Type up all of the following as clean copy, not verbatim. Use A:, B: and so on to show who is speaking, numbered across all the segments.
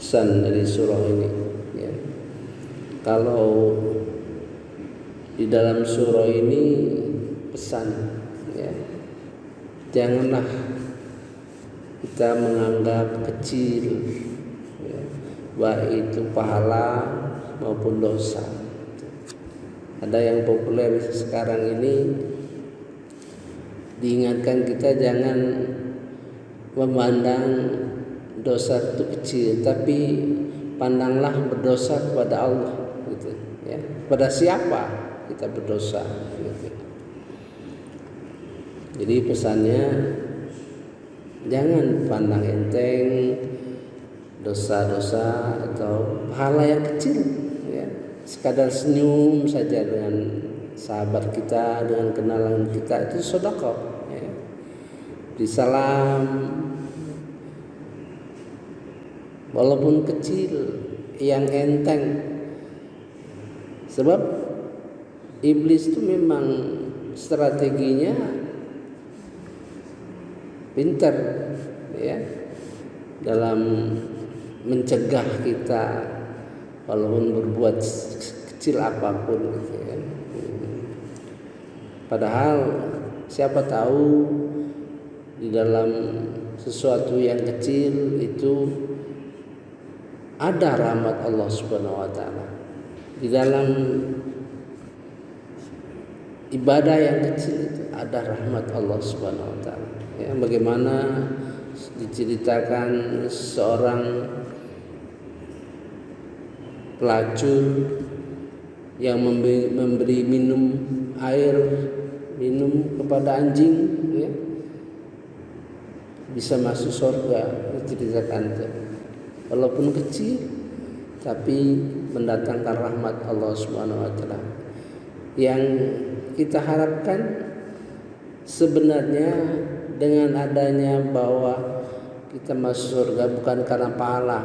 A: pesan dari surah ini ya. Kalau di dalam surah ini pesan ya, janganlah kita menganggap kecil ya, baik itu pahala maupun dosa. Ada yang populer sekarang ini, diingatkan kita jangan memandang dosa itu kecil, tapi pandanglah berdosa kepada Allah gitu ya. Pada siapa kita berdosa gitu. Jadi pesannya jangan pandang enteng dosa-dosa atau pahala yang kecil ya. Sekadar senyum saja dengan sahabat kita, dengan kenalan kita, itu sedekah ya. Disalam walaupun kecil, yang enteng. Sebab iblis itu memang strateginya pintar ya, dalam mencegah kita walaupun berbuat kecil apapun gitu kan. Padahal siapa tahu di dalam sesuatu yang kecil itu ada rahmat Allah Subhanahu wa taala. Di dalam ibadah yang kecil itu ada rahmat Allah Subhanahu wa taala. Ya, bagaimana diceritakan seorang pelacur yang memberi air minum kepada anjing ya, bisa masuk surga, diceritakan itu. Walaupun kecil tapi mendatangkan rahmat Allah Subhanahu wa taala. Yang kita harapkan sebenarnya dengan adanya bahwa kita masuk surga bukan karena pahala,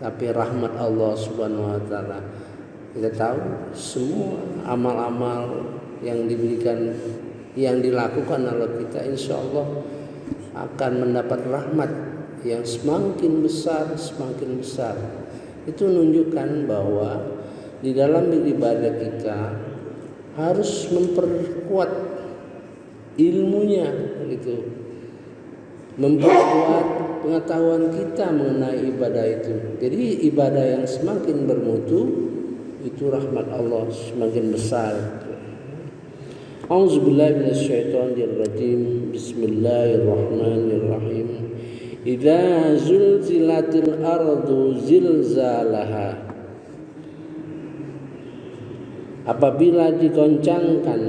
A: tapi rahmat Allah Subhanahu wa taala. Kita tahu semua amal-amal yang diberikan, yang dilakukan oleh kita, insya Allah akan mendapat rahmat yang semakin besar, semakin besar. Itu menunjukkan bahwa di dalam beribadah kita harus memperkuat ilmunya gitu, memperkuat pengetahuan kita mengenai ibadah itu. Jadi ibadah yang semakin bermutu itu rahmat Allah semakin besar. A'udzubillahi minasyaitonirrajim. Bismillahirrahmanirrahim. Idza zulzilatil ardu zilzalaha. Apabila digoncangkan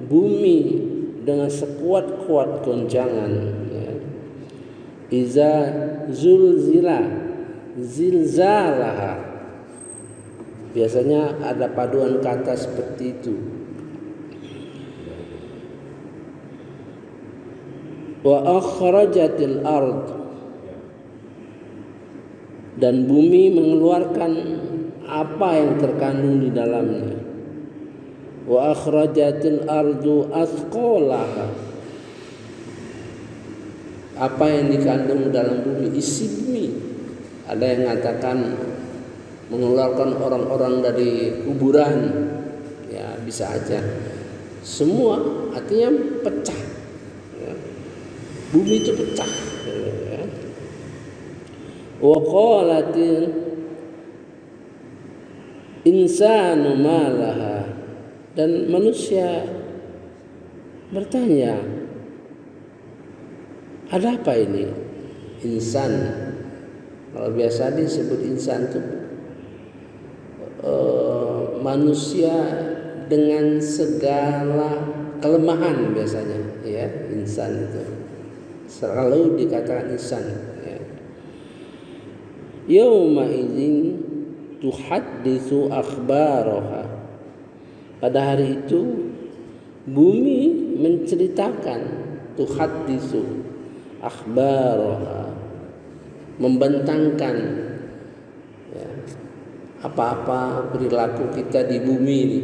A: bumi dengan sekuat-kuat goncangan ya. Iza zulzila zilzalaha. Biasanya ada paduan kata seperti itu. Wa akhrajatil ard, dan bumi mengeluarkan apa yang terkandung di dalamnya. Wa akhrajatil ardu athqalaha, apa yang dikandung dalam bumi, isi bumi. Ada yang mengatakan mengeluarkan orang-orang dari kuburan, ya bisa aja. Semua artinya pecah ya. Bumi itu pecah ya. Wa qalatil insanu malaha, dan manusia bertanya, ada apa ini? Insan, kalau biasa disebut insan itu manusia dengan segala kelemahan biasanya ya, insan itu selalu dikatakan insan ya. Yauma idzin tuhadditsu akhbaraha, pada hari itu bumi menceritakan, tuhadditsu akhbaraha, membentangkan ya, apa-apa perilaku kita di bumi ini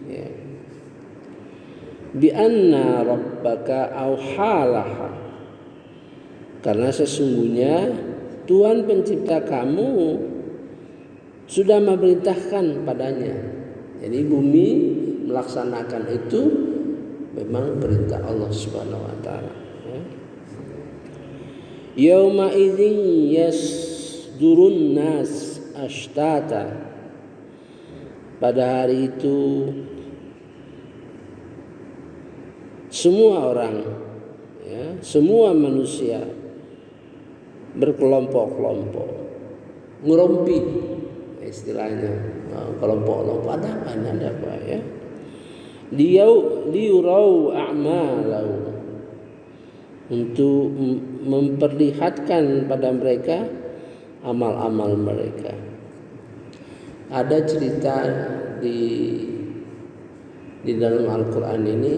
A: ya. Bi anna rabbaka auhalaha, karena sesungguhnya Tuhan pencipta kamu sudah memerintahkan padanya. Jadi bumi melaksanakan itu memang perintah Allah Subhanahu wa taala. Yauma idzin yasdurun nas ashtata. Pada hari itu semua orang, semua manusia berkelompok-kelompok, ngerompi istilahnya, kelompok-kelompok ada apa ya? Liurau a'malau, untuk memperlihatkan pada mereka amal-amal mereka. Ada cerita di dalam Al-Quran ini,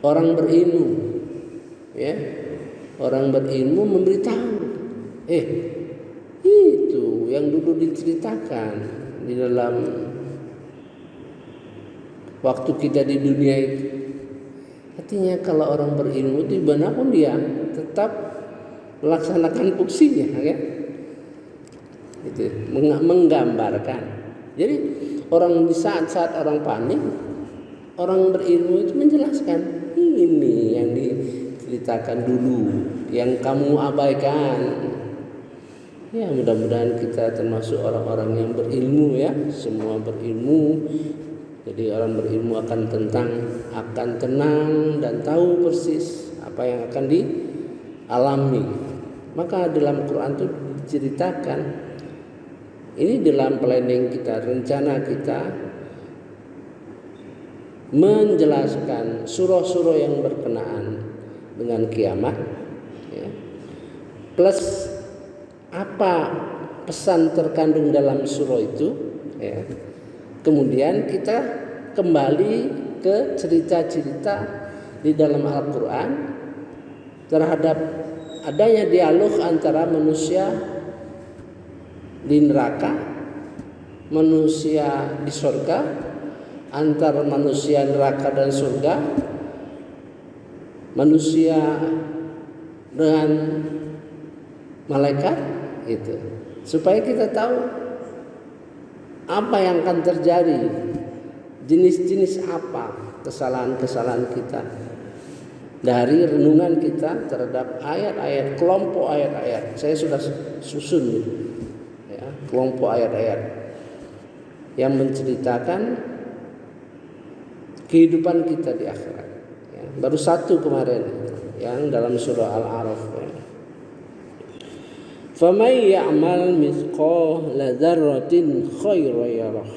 A: orang berilmu, orang berilmu memberitahu, itu yang dulu diceritakan di dalam waktu kita di dunia itu. Artinya kalau orang berilmu di mana pun dia tetap melaksanakan fungsinya, itu menggambarkan. Jadi orang di saat-saat orang panik, orang berilmu itu menjelaskan, ini yang diceritakan dulu, yang kamu abaikan. Ya, mudah-mudahan kita termasuk orang-orang yang berilmu ya, semua berilmu. Jadi orang berilmu akan tenang dan tahu persis apa yang akan dialami. Maka dalam Quran itu diceritakan, ini dalam planning kita, rencana kita menjelaskan surah-surah yang berkenaan dengan kiamat, plus apa pesan terkandung dalam surah itu, Kemudian kita kembali ke cerita-cerita di dalam Al-Quran terhadap adanya dialog antara manusia di neraka, manusia di surga, antara manusia neraka dan surga, manusia dengan malaikat, itu supaya kita tahu apa yang akan terjadi, jenis-jenis apa kesalahan-kesalahan kita dari renungan kita terhadap ayat-ayat, kelompok ayat-ayat. Saya sudah susun kelompok ayat-ayat yang menceritakan kehidupan kita di akhirat. Baru satu kemarin yang dalam surah Al-A'raf. فَمَنْ يَعْمَلْ مِثْقَالَ ذَرَّةٍ خَيْرًا يَرَهُ.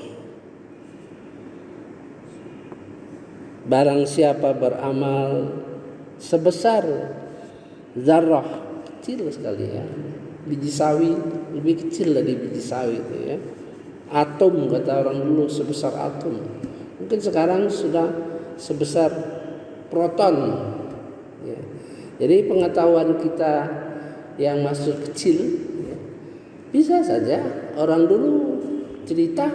A: Barang siapa beramal sebesar zarrah, kecil sekali ya, biji sawi, lebih kecil dari biji sawi itu ya. Atom kata orang dulu, sebesar atom. Mungkin sekarang sudah sebesar proton ya. Jadi pengetahuan kita yang masuk kecil, bisa saja orang dulu cerita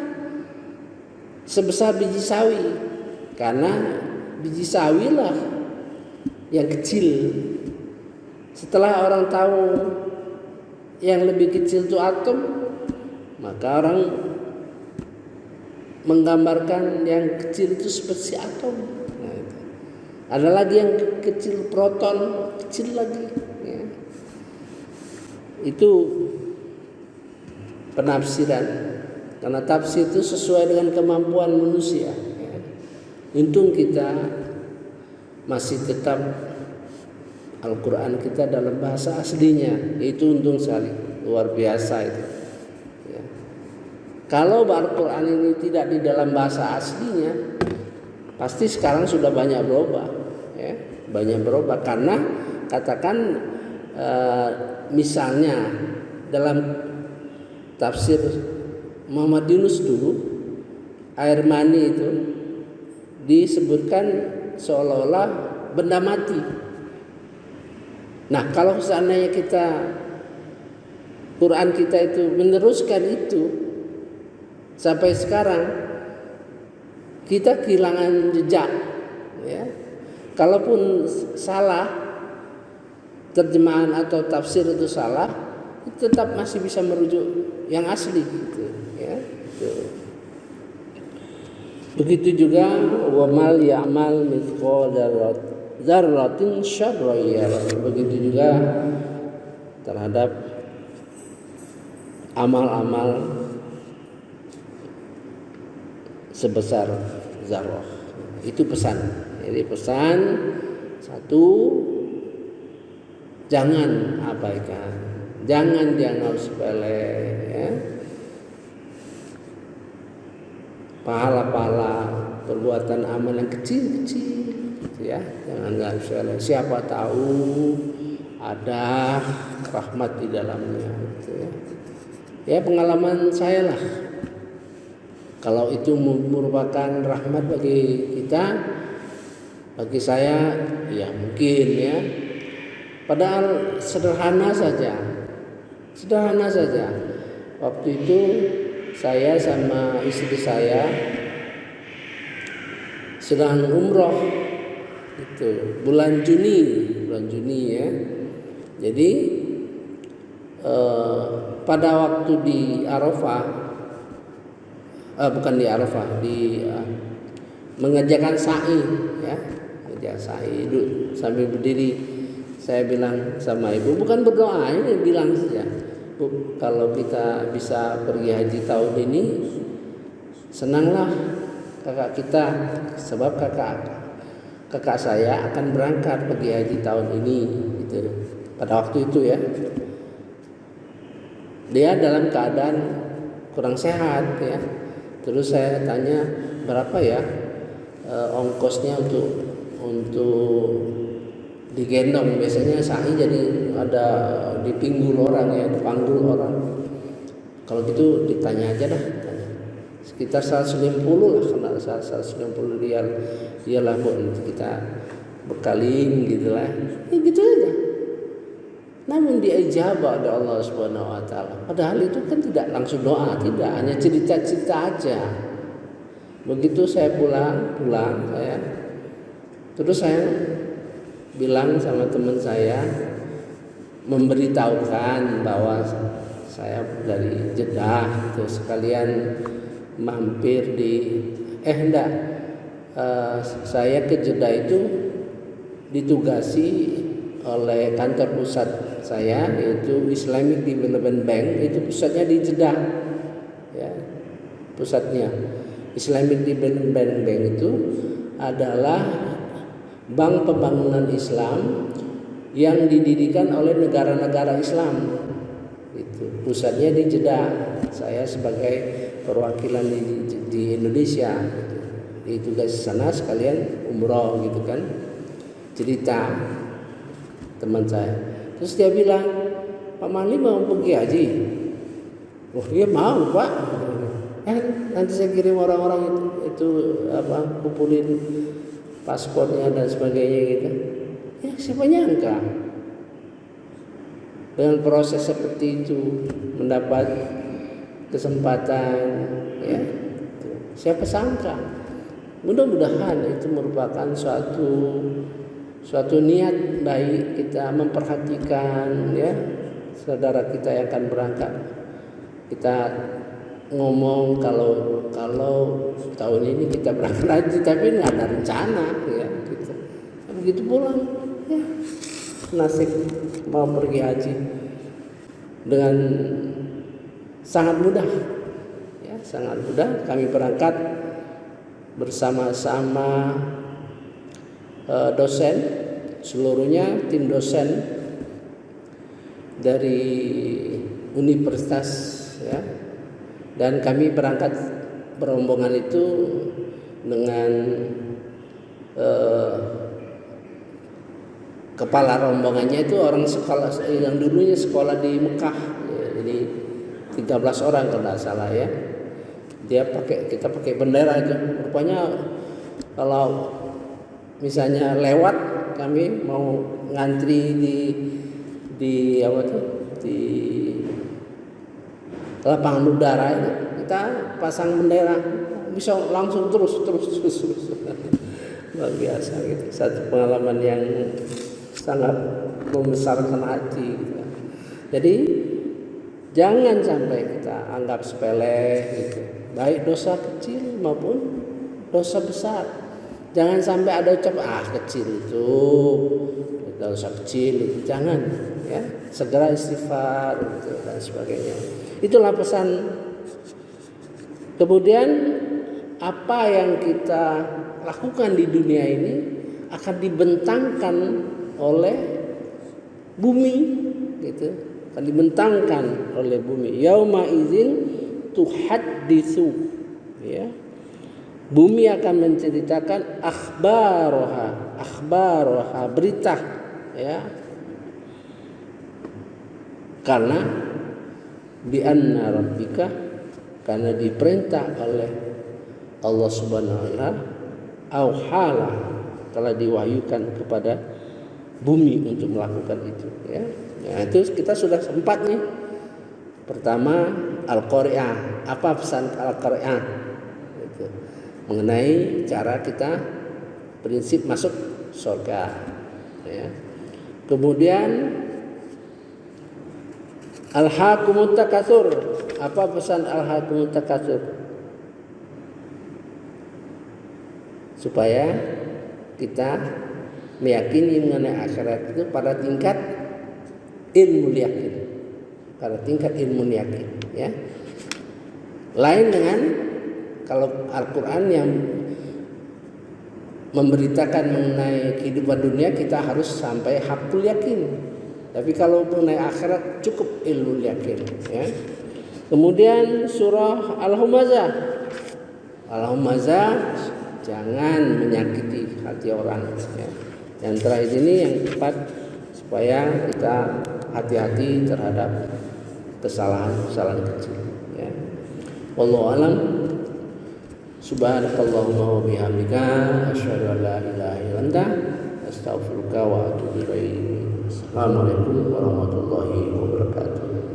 A: sebesar biji sawi, karena biji sawi lah yang kecil. Setelah orang tahu yang lebih kecil itu atom, maka orang menggambarkan yang kecil itu seperti atom. Ada lagi yang kecil, proton, kecil lagi. Itu penafsiran, karena tafsir itu sesuai dengan kemampuan manusia. Untung kita masih tetap Al-Quran kita dalam bahasa aslinya, itu untung sekali, luar biasa itu. Kalau Al-Quran ini tidak di dalam bahasa aslinya, pasti sekarang sudah banyak berubah, banyak berubah. Karena katakan misalnya dalam tafsir Muhammad Yunus dulu, air mani itu disebutkan seolah-olah benda mati. Nah, kalau seandainya Quran kita itu meneruskan itu sampai sekarang, kita kehilangan jejak. Kalaupun salah, terjemahan atau tafsir itu salah, itu tetap masih bisa merujuk yang asli gitu ya. Gitu. Begitu juga wa mal ya'mal mithqal dzarratin syarran yarah. Begitu juga terhadap amal-amal sebesar zarrah. Itu pesan. Jadi pesan satu, jangan abaikan, jangan dianggap sepele ya. Pahala-pahala perbuatan amal yang kecil-kecil gitu ya, jangan dianggap sepele. Siapa tahu ada rahmat di dalamnya gitu ya. Ya pengalaman saya lah. Kalau itu merupakan rahmat bagi kita, bagi saya ya mungkin ya. Padahal sederhana saja. Waktu itu saya sama istri saya sedang umroh itu bulan Juni ya. Jadi pada waktu di Arafah, mengerjakan sa'i ya, mengerjakan sa'i sambil berdiri, saya bilang sama ibu, bukan berdoa, ini bilang saja, Bu, kalau kita bisa pergi haji tahun ini, senanglah kakak kita, sebab kakak saya akan berangkat pergi haji tahun ini gitu. Pada waktu itu ya, dia dalam keadaan kurang sehat ya. Terus saya tanya berapa ya ongkosnya untuk digendong. Biasanya sa'i jadi ada dipinggul orang ya, dipanggul orang. Kalau gitu ditanya aja dah, sekitar 150 lah, kena 150 riyal. Iyalah Bu, kita bekaling gitulah. Ya gitu aja. Namun diijabah oleh Allah Subhanahu wa taala. Padahal itu kan tidak langsung doa, tidak, hanya cerita-cerita aja. Begitu saya pulang saya. Terus saya bilang sama teman saya, memberitahukan bahwa saya dari Jeddah, terus sekalian mampir saya ke Jeddah itu ditugasi oleh kantor pusat saya, yaitu Islamic Development Bank. Itu pusatnya di Jeddah ya, pusatnya Islamic Development Bank itu adalah bank pembangunan Islam yang didirikan oleh negara-negara Islam. Itu pusatnya di Jeddah. Saya sebagai perwakilan di Indonesia ditugas di sana sekalian umroh gitu kan. Cerita teman saya. Terus dia bilang, Pak Mali mau pergi haji? Oh iya mau Pak. Nanti saya kirim orang-orang itu kumpulin paspornya dan sebagainya gitu. Ya siapa nyangka dengan proses seperti itu mendapat kesempatan ya. Siapa sangka. Mudah-mudahan itu merupakan suatu niat baik kita memperhatikan ya saudara kita yang akan berangkat. Kita ngomong kalau tahun ini kita berangkat haji tapi nggak ada rencana ya gitu. Begitu pulang ya nasib mau pergi haji dengan sangat mudah ya, sangat mudah kami berangkat bersama-sama dosen, seluruhnya tim dosen dari universitas ya. Dan kami berangkat berombongan itu dengan kepala rombongannya itu orang sekolah yang dulunya sekolah di Mekah ya, jadi 13 orang kalau tidak salah ya. Kita pakai bendera itu. Rupanya kalau misalnya lewat kami mau ngantri di lapangan udara itu, kita pasang bendera bisa langsung terus luar biasa gitu. Satu pengalaman yang sangat membesarkan hati gitu. Jadi jangan sampai kita anggap sepele gitu, baik dosa kecil maupun dosa besar. Jangan sampai ada ucap kecil itu, dosa kecil itu, jangan ya, segera istighfar gitu, dan sebagainya. Itulah pesan. Kemudian apa yang kita lakukan di dunia ini akan dibentangkan oleh bumi gitu, akan dibentangkan oleh bumi. Yauma idzin tuhadditsu, ya. Bumi akan menceritakan akhbaroha, berita, ya. Karena bi anna rabbika, karena diperintah oleh Allah Subhanahu wa taala, auhala, telah diwahyukan kepada bumi untuk melakukan itu, ya. Nah, itu kita sudah 4 nih. Pertama, Al-Qari'ah. Apa pesan Al-Qari'ah? Itu mengenai cara kita prinsip masuk surga, ya. Kemudian Al-Hakumut Takatsur. Apa pesan Al-Hakumut Takatsur? Supaya kita meyakini mengenai akhirat itu pada tingkat ilmu yakin, pada tingkat ilmu yakin, ya. Lain dengan kalau Al-Quran yang memberitakan mengenai kehidupan dunia, kita harus sampai hakul yakin. Tapi kalau mengenai akhirat cukup ilmu yakin, ya. Kemudian surah Al-Humazah. Al-Humazah, jangan menyakiti hati orang, ya. Yang terakhir ini yang keempat, supaya kita hati-hati terhadap kesalahan-kesalahan kecil, ya. Wallahu a'lam. Subhanakallahumma wa bihamdika asyhadu an la ilaha illa anta astaghfiruka wa atubu ilaik. Assalamualaikum warahmatullahi wabarakatuh.